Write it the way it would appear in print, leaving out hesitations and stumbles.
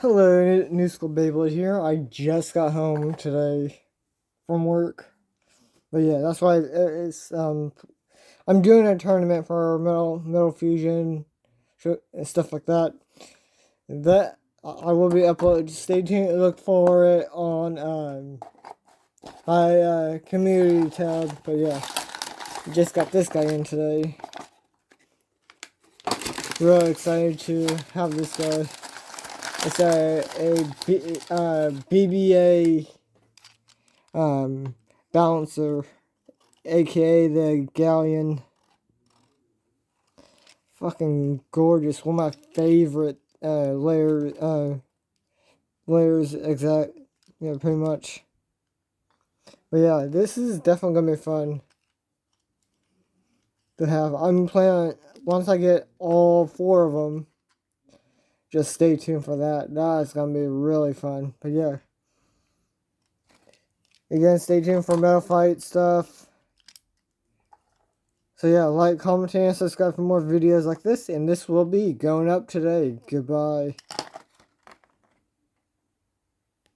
Hello, New School Beyblade here. I just got home today from work. But yeah, that's why I'm doing a tournament for Metal Fusion and stuff like that. That I will be uploading. Stay tuned. Look for it on my community tab. But yeah, just got this guy in today. Really excited to have this guy. It's a BBA balancer, aka the Galleon. Fucking gorgeous. One of my favorite layers, pretty much. But yeah, this is definitely gonna be fun to have. I'm planning, once I get all 4 of them, just stay tuned for that. That's gonna be really fun. But yeah. Again, stay tuned for Metal Fight stuff. So yeah, like, comment, and subscribe for more videos like this. And this will be going up today. Goodbye.